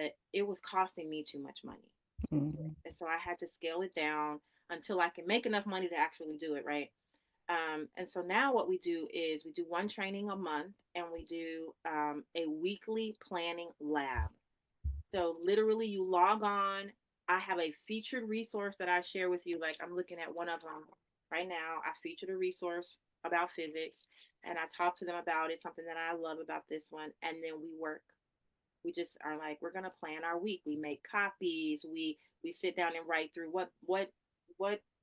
but it was costing me too much money to do it. Mhm. And so I had to scale it down until I can make enough money to actually do it, right? And so now what we do is we do one training a month and we do a weekly planning lab. So literally, you log on. I have a featured resource that I share with you. Like I'm looking at one of them right now. I featured a resource about physics, and I talk to them about it. Something that I love about this one, and then we work. We just are like we're gonna plan our week. We make copies. We sit down and write through what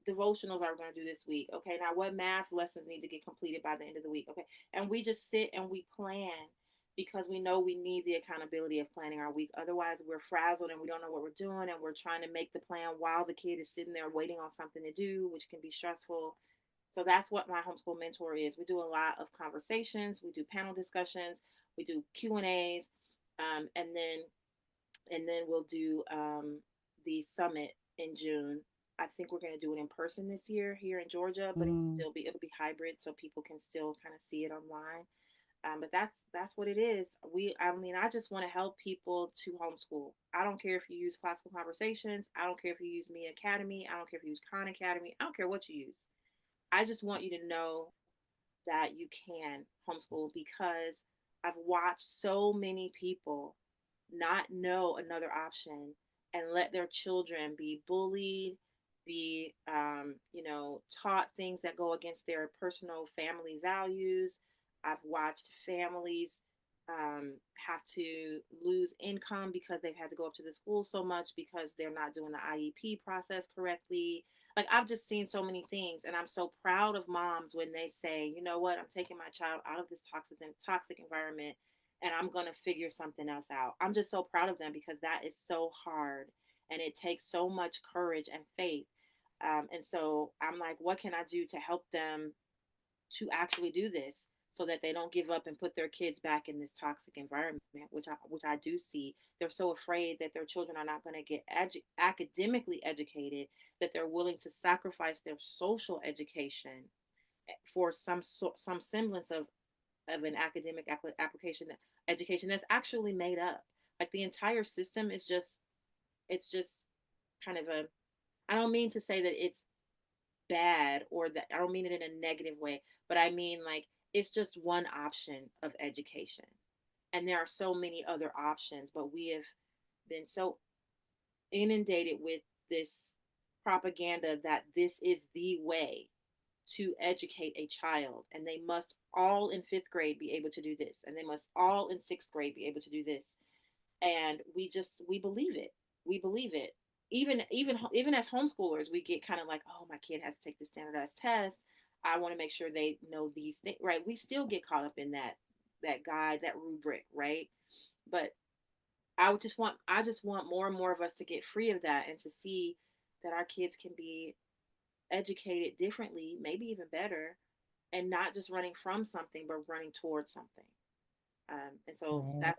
devotionals are we going to do this week. Okay, now what math lessons need to get completed by the end of the week. Okay, and we just sit and we plan because we know we need the accountability of planning our week. Otherwise, we're frazzled and we don't know what we're doing, and we're trying to make the plan while the kid is sitting there waiting on something to do, which can be stressful. So that's what my homeschool mentor is. We do a lot of conversations, we do panel discussions, we do Q and A's, um, and then we'll do the summit in June. I think we're going to do it in person this year here in Georgia, but Mm. it'll be hybrid, so people can still kind of see it online. But that's what it is. I mean, I just want to help people to homeschool. I don't care if you use Classical Conversations. I don't care if you use Me Academy. I don't care if you use Khan Academy. I don't care what you use. I just want you to know that you can homeschool because I've watched so many people not know another option and let their children be bullied, be, taught things that go against their personal family values. I've watched families have to lose income because they've had to go up to the school so much because they're not doing the IEP process correctly. Like I've just seen so many things, and I'm so proud of moms when they say, you know what, I'm taking my child out of this toxic environment and I'm going to figure something else out. I'm just so proud of them because that is so hard and it takes so much courage and faith. And so I'm like, what can I do to help them to actually do this so that they don't give up and put their kids back in this toxic environment, which I do see. They're so afraid that their children are not going to get academically educated that they're willing to sacrifice their social education for some semblance of an academic application education that's actually made up. Like the entire system is just it's just kind of a I don't mean to say that it's bad or that I don't mean it in a negative way, but I mean like it's just one option of education. And there are so many other options, but we have been so inundated with this propaganda that this is the way to educate a child, and they must all in fifth grade be able to do this, and they must all in sixth grade be able to do this. And we believe it. We believe it. Even as homeschoolers, we get kind of like, oh, my kid has to take the standardized test. I want to make sure they know these things, right? We still get caught up in that guide, that rubric, right? But I just want more and more of us to get free of that and to see that our kids can be educated differently, maybe even better, and not just running from something, but running towards something. And so Right.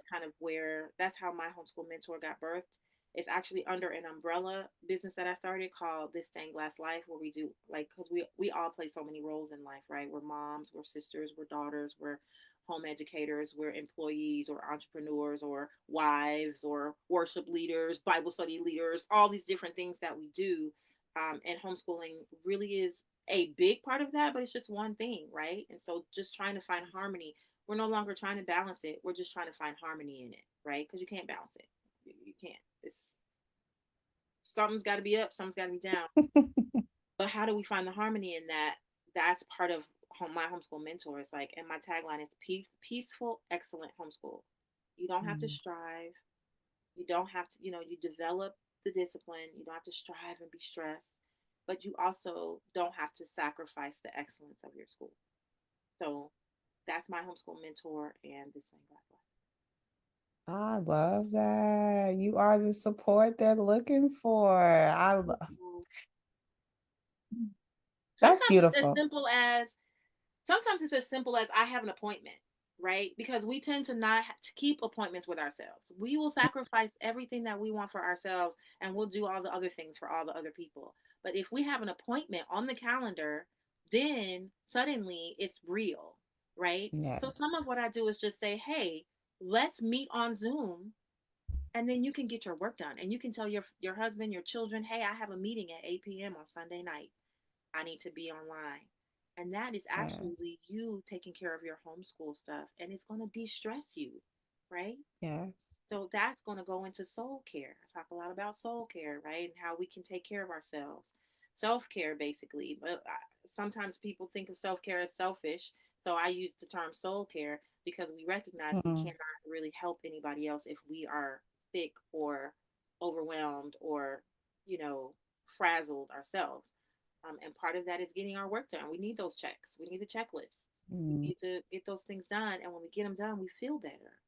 that's how my homeschool mentor got birthed. It's actually under an umbrella business that I started called This Stained Glass Life, where we do like, because we all play so many roles in life, right? We're moms, we're sisters, we're daughters, we're home educators, we're employees or entrepreneurs or wives or worship leaders, Bible study leaders, all these different things that we do. And homeschooling really is a big part of that, but it's just one thing, right? And so just trying to find harmony, we're no longer trying to balance it. We're just trying to find harmony in it, right? Because you can't balance it. You can't. It's something's got to be up, something's got to be down. But how do we find the harmony in that? That's part of my homeschool mentor. Is like, and my tagline is peaceful, excellent homeschool. You don't have to Mm. strive. You don't have to. You develop the discipline. You don't have to strive and be stressed, but you also don't have to sacrifice the excellence of your school. So that's my homeschool mentor and this thing Black I love that. You are the support they're looking for. Life. That's Sometimes it's as beautiful. simple as sometimes it's as simple as I have an appointment, right? Because we tend to not to keep appointments with ourselves. We will sacrifice everything that we want for ourselves and we'll do all the other things for all the other people. But if we have an appointment on the calendar, then suddenly it's real, right? Yes. So some of what I do is just say, "Hey, let's meet on Zoom And then you can get your work done, and you can tell your husband, your children, hey, I have a meeting at 8 p.m. on Sunday night. I need to be online. And that is Yes. actually you taking care of your homeschool stuff, and it's going to de-stress you, right? Yes. So that's going to go into soul care. I talk a lot about soul care, right? And how we can take care of ourselves. Self care, basically. But sometimes people think of self care as selfish. So I use the term soul care because we recognize we Mm-mm. cannot really help anybody else if we are sick or overwhelmed or, you know, frazzled ourselves. And part of that is getting our work done. We need those checks, we need the checklist. We Mm. need to get those things done. And when we get them done, we feel better,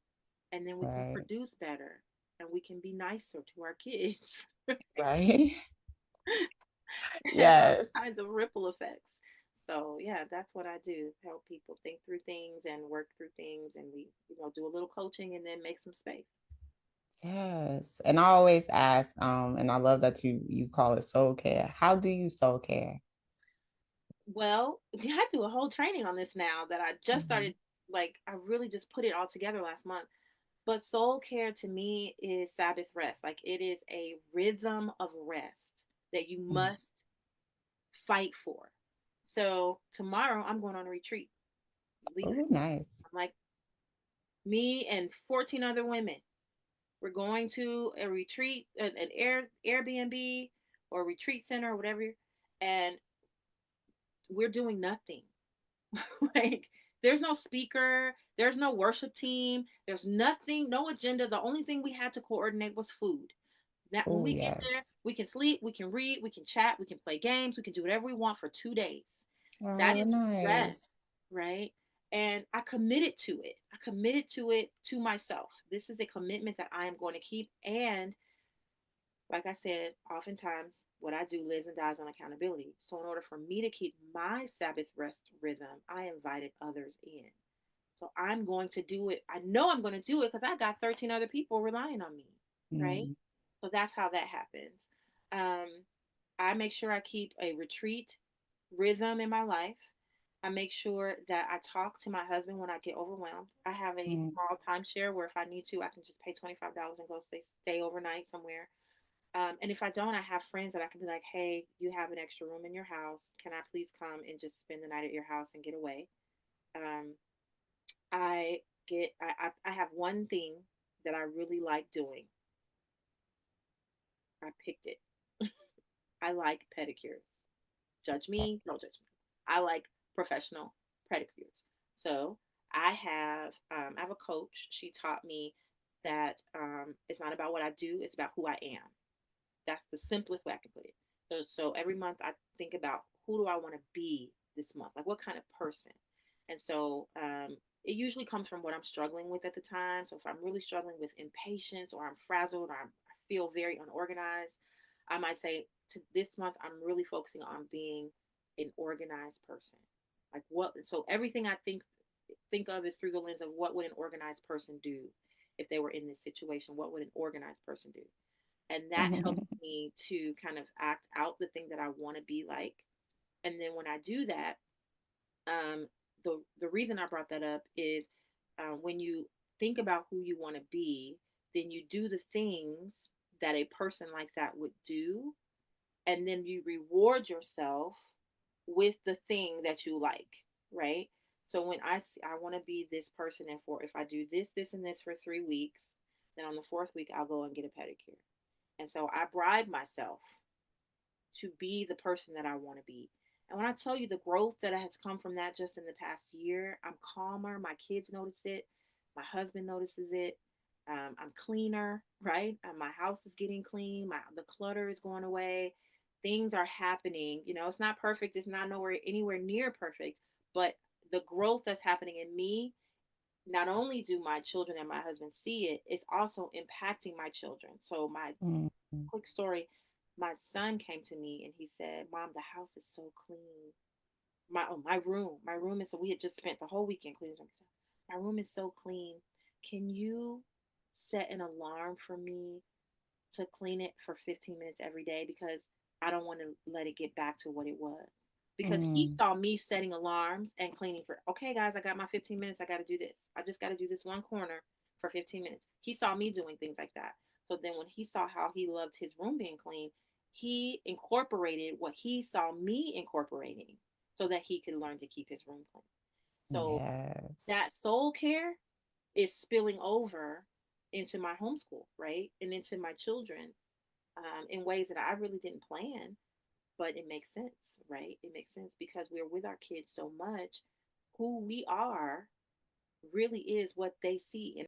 and then we can Right. produce better, and we can be nicer to our kids. Right. It has all Yes. kinds of ripple effects. So yeah, that's what I do. Help people think through things and work through things, and we, do a little coaching and then make some space. Yes. And I always ask, and I love that you call it soul care. How do you soul care? Well, I do a whole training on this now that I just Mhm. started. Like, I really just put it all together last month. But soul care to me is Sabbath rest. Like, it is a rhythm of rest that you Mm. must fight for. So tomorrow I'm going on a retreat. Believe it. Oh, nice. I'm like, me and 14 other women. We're going to a retreat, an Airbnb or a retreat center or whatever, and we're doing nothing. Like, there's no speaker, there's no worship team, there's nothing, no agenda. The only thing we had to coordinate was food. That when Oh, we get there, yes. we can sleep, we can read, we can chat, we can play games, we can do whatever we want for 2 days. That Oh, is rest, nice. right? And I committed to it. I committed to it to myself. This is a commitment that I am going to keep. And like I said, oftentimes what I do lives and dies on accountability. So in order for me to keep my Sabbath rest rhythm, I invited others in. So I'm going to do it. I know I'm going to do it because I got 13 other people relying on me, right? Mm. So that's how that happens. Um, I make sure I keep a retreat rhythm in my life. I make sure that I talk to my husband when I get overwhelmed. I have a Mm. small timeshare where if I need to, I can just pay $25 and go stay overnight somewhere. And if I don't, I have friends that I can be like, hey, you have an extra room in your house. Can I please come and just spend the night at your house and get away? Um, I I have one thing that I really like doing. I picked it. I like pedicures. Judge me, no judge me. I like professional pedicures. So I have a coach. She taught me that it's not about what I do; it's about who I am. That's the simplest way I can put it. So every month I think about who do I want to be this month? Like, what kind of person? And so it usually comes from what I'm struggling with at the time. So if I'm really struggling with impatience, or I'm frazzled, or I feel very unorganized, I might say to this month I'm really focusing on being an organized person. Like, what? So everything I think of is through the lens of what would an organized person do if they were in this situation? What would an organized person do? And that helps me to kind of act out the thing that I want to be like. And then when I do that, um, the reason I brought that up is when you think about who you want to be, then you do the things that a person like that would do, and then you reward yourself with the thing that you like, right? So when I want to be this person, and for if I do this, this, and this for 3 weeks, then on the fourth week I'll go and get a pedicure. And so I bribe myself to be the person that I want to be. And when I tell you the growth that has come from that just in the past year, I'm calmer. My kids notice it. My husband notices it. I'm cleaner, right? My house is getting clean. The clutter is going away. Things are happening. It's not perfect. It's not nowhere anywhere near perfect, but the growth that's happening in me, not only do my children and my husband see it, it's also impacting my children. So my Mm. quick story, my son came to me and he said, Mom, the house is so clean. My room is, so we had just spent the whole weekend cleaning. My room is so clean. Can you set an alarm for me to clean it for 15 minutes every day, because I don't want to let it get back to what it was. Because he Mm. saw me setting alarms and cleaning for, okay, guys, I got my 15 minutes. I got to do this. I just got to do this one corner for 15 minutes. He saw me doing things like that. So then when he saw how he loved his room being clean, he incorporated what he saw me incorporating so that he could learn to keep his room clean. So Yes. that soul care is spilling over into my homeschool, right? And into my children, in ways that I really didn't plan, but it makes sense, right? It makes sense because we're with our kids so much. Who we are really is what they see in